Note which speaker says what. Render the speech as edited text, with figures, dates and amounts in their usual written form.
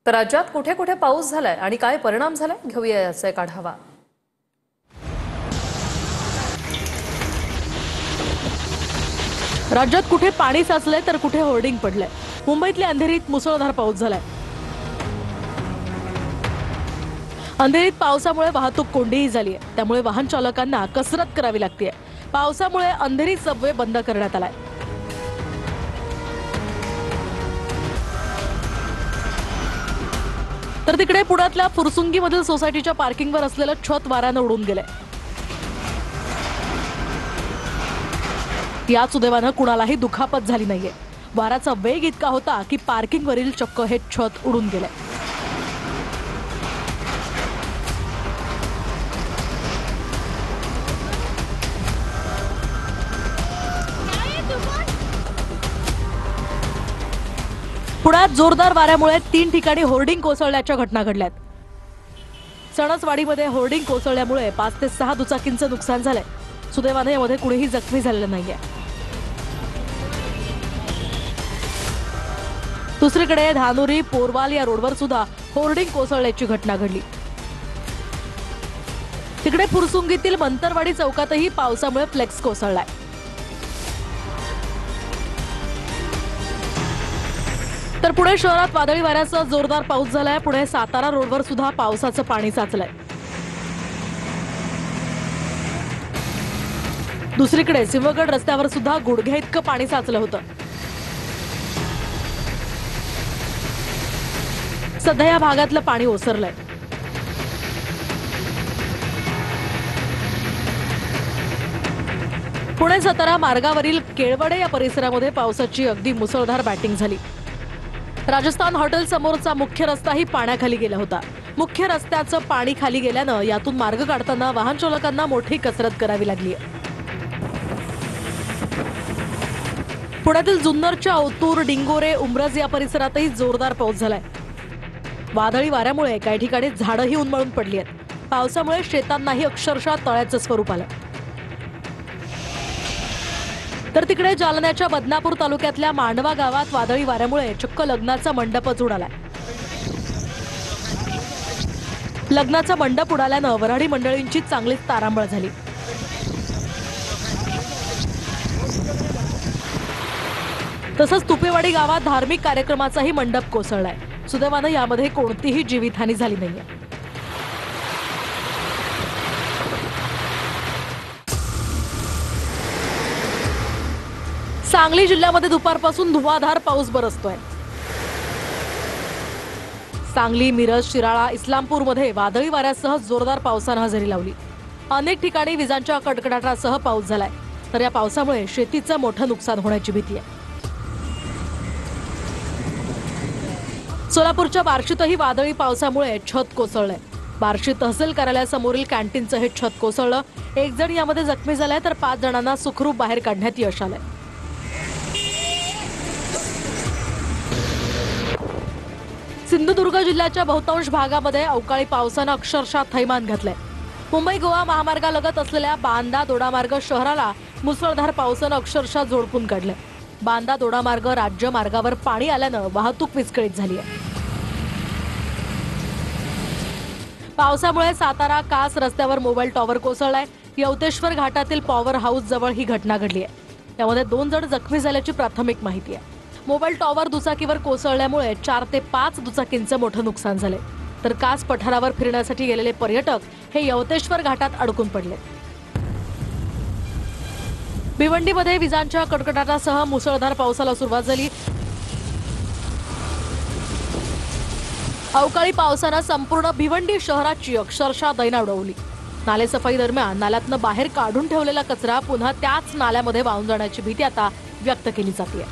Speaker 1: तर राज्यात कुठे कुठे पाऊस झालाय आणि काय परिणाम झालाय घेऊया याचा एक आढावा।
Speaker 2: राज्यात कुठे पाणी साचलंय तर कुठे होर्डिंग पडलंय। मुंबईतल्या अंधेरीत मुसळधार पाऊस झालाय। अंधेरीत पावसामुळे वाहतूक कोंडीही झाली आहे, त्यामुळे वाहन चालकांना कसरत करावी लागते। पावसामुळे अंधेरी सबवे बंद करण्यात आलाय। तर तिकडे पुण्यातल्या फुरसुंगीमधील सोसायटीच्या पार्किंगवर असलेलं छत वाऱ्यानं उडून गेलंय। या सुदैवानं कुणालाही दुखापत झाली नाहीये। वाऱ्याचा वेग इतका होता की पार्किंगवरील चक्क हे छत उडून गेलंय। पुण्यात जोरदार वाऱ्यामुळे 3 ठिकाणी होर्डिंग कोसळल्याच्या घटना घडल्यात। सणसवाडीमध्ये होर्डिंग कोसळल्यामुळे 5 ते 6 दुचाकींचं नुकसान झालंय। सुदैवाने यामध्ये कुणीही जखमी झालेलं नाहीये। दुसरीकडे धानोरी पोरवाल या रोडवर सुद्धा होर्डिंग कोसळल्याची घटना घडली। तिकडे फुरसुंगीतील मंतरवाडी चौकातही पावसामुळे फ्लेक्स कोसळलाय। तर पुणे शहरात वादळी वाऱ्यासह जोरदार पाऊस झालाय। पुणे सातारा रोडवर सुद्धा पावसाचं पाणी साचलंय। दुसरीकडे सिंहगड रस्त्यावर सुद्धा गुडघ्या इतकं पाणी साचलं होतं। सध्या या भागातलं पाणी ओसरलंय। पुणे सातारा मार्गावरील केळवडे या परिसरामध्ये पावसाची अगदी मुसळधार बॅटिंग झाली। राजस्थान हॉटेल समोरचा मुख्य रस्ताही पाण्याखाली गेला होता। मुख्य रस्त्याचं पाणी खाली गेल्यानं यातून मार्ग काढताना वाहन चालकांना मोठी कसरत करावी लागली आहे। पुण्यातील जुन्नरच्या औतूर डिंगोरे उमरज या परिसरातही जोरदार पाऊस झालाय। वादळी वाऱ्यामुळे काही ठिकाणी झाडंही उन्मळून पडली आहेत। पावसामुळे शेतांनाही अक्षरशः तळ्याचं स्वरूप आलं। तर तिकडे जालन्याच्या बदनापूर तालुक्यातल्या मांडवा गावात वादळी वाऱ्यामुळे चक्क लग्नाचा मंडपच उडालाय। लग्नाचा मंडप उडाल्यानं वऱ्हाडी मंडळींची चांगलीच तारांबळ झाली। तसंच तुपेवाडी गावात धार्मिक कार्यक्रमाचाही मंडप कोसळलाय। सुदैवानं यामध्ये कोणतीही जीवितहानी झाली नाहीये। सांगली जिल्ह्यामध्ये दुपारपासून धुवाधार पाऊस बरसतोय। सांगली, मिरज, शिराळा, इस्लामपूरमध्ये वादळी वाऱ्यासह जोरदार पावसानं हजेरी लावली। अनेक ठिकाणी विजांच्या कडकडाटासह पाऊस झालाय। तर या पावसामुळे शेतीचं मोठं नुकसान होण्याची भीती आहे। सोलापूरच्या बार्शीतही वादळी पावसामुळे छत कोसळलंय। बार्शी तहसील कार्यालयासमोरील कॅन्टीनचं हे छत कोसळलं। 1 जण यामध्ये जखमी झालाय तर 5 जणांना सुखरूप बाहेर काढण्यात यश आलंय। सिंधुदुर्ग जिल्ह्याच्या बहुतांश भागामध्ये अवकाळी पावसानं अक्षरशः थैमान घातलंय। मुंबई गोवा महामार्गालगत असलेल्या बांदा दोडामार्ग शहराला मुसळधार पावसानं अक्षरशः झोडपून काढलंय। बांदा दोडामार्ग राज्य मार्गावर पाणी आल्यानं वाहतूक विस्कळीत झाली आहे। पावसामुळे सातारा कास रस्त्यावर मोबाईल टॉवर कोसळलाय। यवतेश्वर घाटातील पॉवर हाऊस जवळ ही घटना घडली आहे। त्यामध्ये 2 जण जखमी झाल्याची प्राथमिक माहिती आहे। मोबाईल टॉवर दुचाकीवर कोसळल्यामुळे 4 ते 5 दुचाकींचं मोठं नुकसान झालंय। तर कास पठारावर फिरण्यासाठी गेलेले पर्यटक हे यवतेश्वर घाटात अडकून पडले। भिवंडीमध्ये विजांच्या कडकडाटासह मुसळधार पावसाला सुरुवात झाली। अवकाळी पावसानं संपूर्ण भिवंडी शहराची अक्षरशः दैना उडवली। नालेसफाई दरम्यान नाल्यातनं बाहेर काढून ठेवलेला कचरा पुन्हा त्याच नाल्यामध्ये वाहून जाण्याची भीती आता व्यक्त केली जाते।